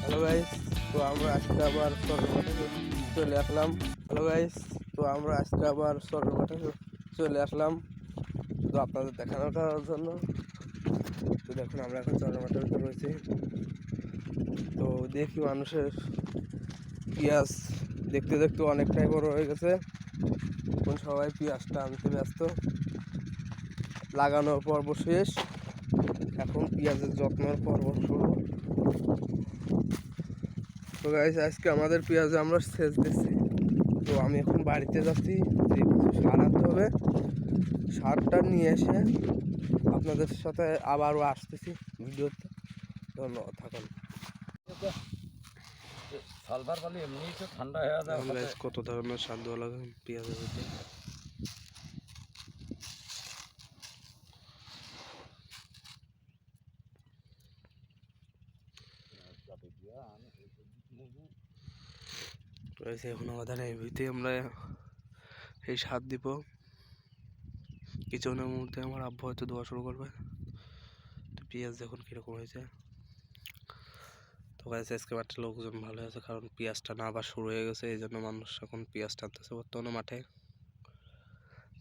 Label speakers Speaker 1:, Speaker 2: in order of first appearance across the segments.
Speaker 1: Hello guys, তো আমরা আজকে আবার সরের মাঠে চলে আসলাম। হ্যালো গাইস, তো আমরা আজকে আবার সরের মাঠে চলে আসলাম তো আপনাদের দেখানোর জন্য। তো দেখুন আমরা এখন সরের মাঠের ভিতরে রয়েছি। তো দেখি মানুষের পেঁয়াজ দেখতে দেখতে অনেকটাই বড় হয়ে গেছে। এখন সবাই পেঁয়াজটা আনতে ব্যস্ত। লাগানোর পর্ব শেষ, এখন পেঁয়াজের যত্নের পর্ব শুরু। তো গাইস, আজকে আমাদের পেঁয়াজে আমরা সেচ দিচ্ছি। তো আমি এখন বাড়িতে যাচ্ছি, যে কিছু সার আনতে হবে। সারটা নিয়ে এসে আপনাদের সাথে আবারও আসতেছি ভিডিওতে। ধন্যবাদ, থাকুন।
Speaker 2: সালভার পালি এমনি তো ঠান্ডা হয়ে যায়।
Speaker 1: কত ধরনের সার দেওয়া লাগে পেঁয়াজের ভিতরে। এখন আমাদের এই ভিতরে আমরা এই সার দিব। কিছুক্ষণের মধ্যে আমার আব্বু হয়তো দেওয়া শুরু করবে। তো পেঁয়াজ দেখুন কীরকম হয়েছে। তো গাইস, আজকে মাঠে লোকজন ভালো আছে, কারণ পেঁয়াজটা না আবার শুরু হয়ে গেছে, এই জন্য মানুষ এখন পেঁয়াজ টানতেছে বর্তমানে মাঠে।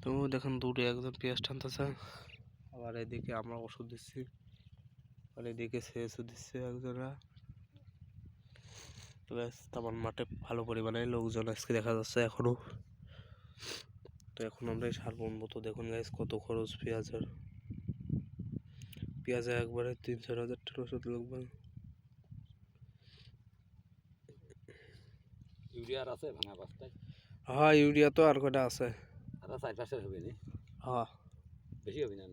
Speaker 1: তো দেখুন দূরে একজন পেঁয়াজ টানতেছে, আবার এদিকে আমরা ওষুধ দিচ্ছি, আর এদিকে সেচও দিচ্ছে একজনরা। তো গাইস, আমার মাঠে ভালো পরিমাণে লোকজন আজকে দেখা যাচ্ছে এখনো। তো এখন আমরা এই সার বুনবো। তো দেখুন গাইস, কত খরচ পেঁয়াজের। পেঁয়াজে একবারে 3-4 হাজার টাকা ওষুধ লাগবে।
Speaker 2: ইউরিয়ার আছে ভাঙা পাঁচটায়।
Speaker 1: হ্যাঁ, ইউরিয়া তো আর কটা আছে।
Speaker 2: আর 4-5 হবে নি।
Speaker 1: হ্যাঁ,
Speaker 2: বেশি হবে না।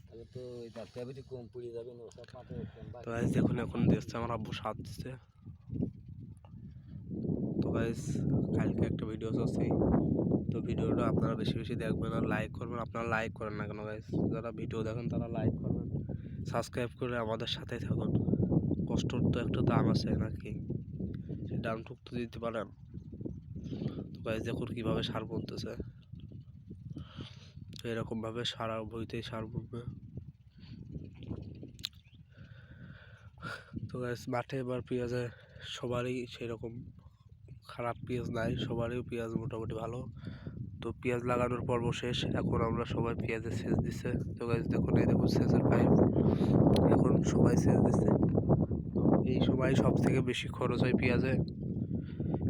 Speaker 2: তাহলে তো এই তাতে কম পড়ে যাবে না ওসব মাঠে কম।
Speaker 1: তো গাইস দেখুন এখন দিচ্ছে আমার আব্বু সার দিচ্ছে। তো গাইস, কালকে একটা ভিডিও করছি, তো ভিডিওটা আপনারা বেশি বেশি দেখবেন আর লাইক করবেন। আপনারা লাইক করেন না কেন গাইস? যারা ভিডিও দেখেন তারা লাইক করবেন, সাবস্ক্রাইব করে আমাদের সাথে থাকুন। কষ্টর তো একটা দাম আছে নাকি, সেই দামটুক তো দিতে পারেন। তো গাইস দেখুন কীভাবে সার বলতেছে। তো এরকমভাবে সারা বইতেই সার বলবে। তো গাইস, মাঠে এবার পেঁয়াজে সবারই সেরকম খারাপ পেঁয়াজ নাই, সবারই পেঁয়াজ মোটামুটি ভালো। তো পেঁয়াজ লাগানোর পর্ব শেষ, এখন আমরা সবাই পেঁয়াজের সেচ দিচ্ছে। তো গাইস দেখুন, এই দেখুন সেচের পাইপ, এখন সবাই সেচ দিচ্ছে। তো এই সময় সব থেকে বেশি খরচ হয় পেঁয়াজে।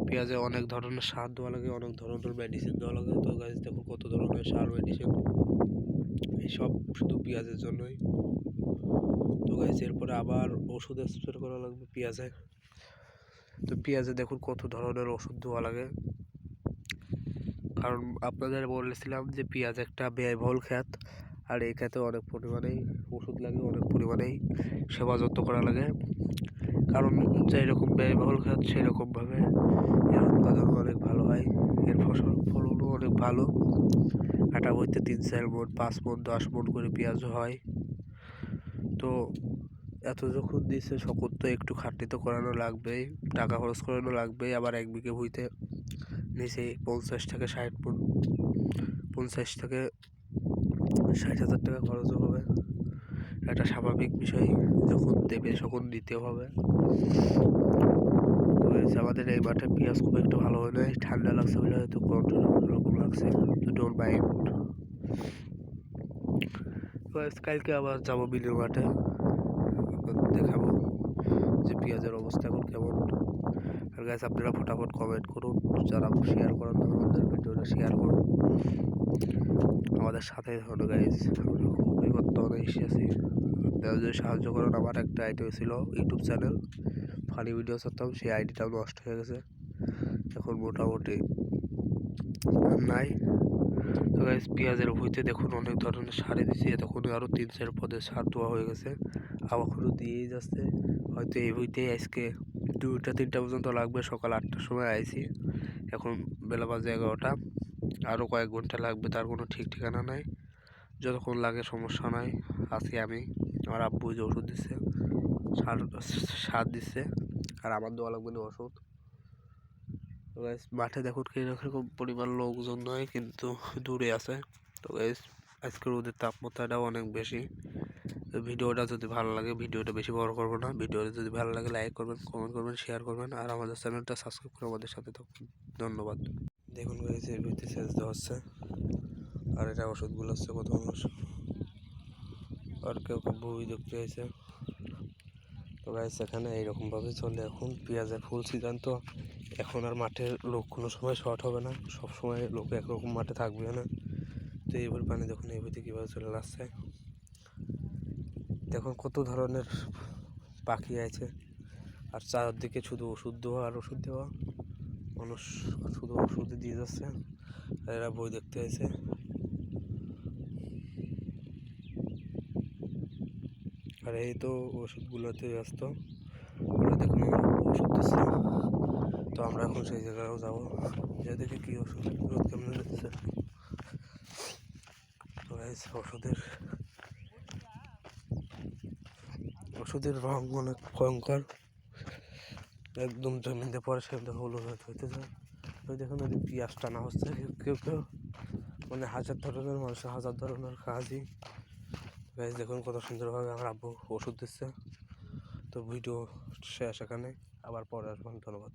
Speaker 1: পেঁয়াজে অনেক ধরনের সার দেওয়া লাগে, অনেক ধরনের মেডিসিন দেওয়া লাগে। তো গাইস দেখুন কত ধরনের সার মেডিসিন, এইসব শুধু পেঁয়াজের জন্যই। তো গাইস এরপরে আবার ওষুধ স্প্রে করা লাগবে পেঁয়াজে। তো পেঁয়াজে দেখুন কত ধরনের ওষুধ দেওয়া লাগে, কারণ আপনাদের বলেছিলাম যে পেঁয়াজ একটা ব্যয়বহুল খাত, আর এই খাতে অনেক পরিমাণেই ওষুধ লাগে, অনেক পরিমাণেই সেবা যত্ন করা লাগে। কারণ যেরকম ব্যয়বহুল খাত সেরকমভাবে এর উৎপাদন অনেক ভালো হয়, এর ফলনও অনেক ভালো। কাটা বইতে 3-4 মণ, 5 মণ, 10 মণ করে পেঁয়াজ হয়। তো এত যখন দিচ্ছে সকল তো একটু খাটনি তো করানো লাগবেই, টাকা খরচ করানো লাগবেই। আবার 1 বিঘে ভুঁইতে নিচে 50 থেকে 60 মণ, 50 থেকে 60 হাজার টাকা খরচও হবে। একটা স্বাভাবিক বিষয়, যখন দেবে তখন দিতেও হবে। তো আমাদের এই মাঠে পেঁয়াজ খুব একটু ভালো হয় নাই, ঠান্ডা লাগছে বলে হয়তো কন্ট্রোল অন্যরকম লাগছে। Don't mind. কালকে আবার যাবো বিলের মাঠে, দেখাবো যে পেঁয়াজের অবস্থা এখন কেমন। আর গাইস, আপনারা ফটাফট কমেন্ট করুন, যারা শেয়ার করেন আমাদের ভিডিওটা শেয়ার করুন, আমাদের সাথে থাকুন গাইস। আমরা খুবই বর্তমানে এসেছি, আপনারা যদি সাহায্য করেন। আমার একটা আইডি ছিল ইউটিউব চ্যানেল, ফানি ভিডিও করতাম, সেই আইডিটাও নষ্ট হয়ে গেছে, এখন মোটামুটি নাই। তো গাইস, পেঁয়াজের ভুঁইতে দেখুন অনেক ধরনের সারে দিয়েছি, তখন আরও 3-4 পদের সার দেওয়া হয়ে গেছে, আবারও দিয়েই যাচ্ছে। হয়তো এই ভুঁইতেই আজকে 2টা-3টা পর্যন্ত লাগবে। সকাল 8টার সময় আইছি, এখন বেলা বাজে 11টা, আরও কয়েক ঘন্টা লাগবে, তার কোনো ঠিক ঠিকানা নাই। যতক্ষণ লাগে সমস্যা নাই, আছি আমি। আমার আব্বু যে ওষুধ দিচ্ছে, সার দিচ্ছে, আর আমার দেওয়া লাগবে না ওষুধ। তো গাইস, মাঠে দেখুন কীরকম পরিমাণ লোকজন নয়, কিন্তু দূরে আছে। তো গাইস, আজকে রোদের তাপমাত্রাটাও অনেক বেশি, তো ভিডিওটা যদি ভালো লাগে, ভিডিওটা বেশি বড় করবো না, ভিডিওটা যদি ভালো লাগে লাইক করবেন, কমেন্ট করবেন, শেয়ার করবেন, আর আমাদের চ্যানেলটা সাবস্ক্রাইব করে আমাদের সাথে থাকুন। ধন্যবাদ। দেখুন গাইস, এর ভিতরে সেচ দেওয়া হচ্ছে, আর এটা ওষুধগুলো হচ্ছে কত মানুষ, আর কেউ কেউ বই দেখতে হয়েছে। তো গাইস এখানে এইরকমভাবে চলে। এখন পেঁয়াজের ফুল সিজন, তো এখন আর মাঠের লোক কোনো সময় শর্ট হবে না, সব সময় লোক একরকম মাঠে থাকবে না। তো এইবার পানি দেখুন এইভাবে কীভাবে চলে আসছে। দেখুন কত ধরনের পাখি আছে, আর চারদিকে শুধু ওষুধ দেওয়া আর ওষুধ দেওয়া, মানুষ শুধু ওষুধই দিয়ে যাচ্ছে, আর এরা বই দেখতে আছে। আর এই তো ওষুধগুলোতে ব্যস্ত, ওরা দেখুন ওষুধ দিচ্ছে। তো আমরা এখন সেই জায়গায়ও যাবো, যে দেখে কী ওষুধ কেমন দিচ্ছে। তো ওষুধের রং অনেক ভয়ঙ্কর, একদম জমিতে পরে সেটা হলুদ হইতে যায়। ওই দেখুন ওই পেঁয়াজ টানা হচ্ছে, কেউ কেউ মানে হাজার ধরনের মানুষের হাজার ধরনের কাজই। গাইজ দেখুন কত সুন্দরভাবে আমার আব্বু ওষুধ দিচ্ছে। তো ভিডিও শেষ এখানে, আবার পরে আসবেন। ধন্যবাদ।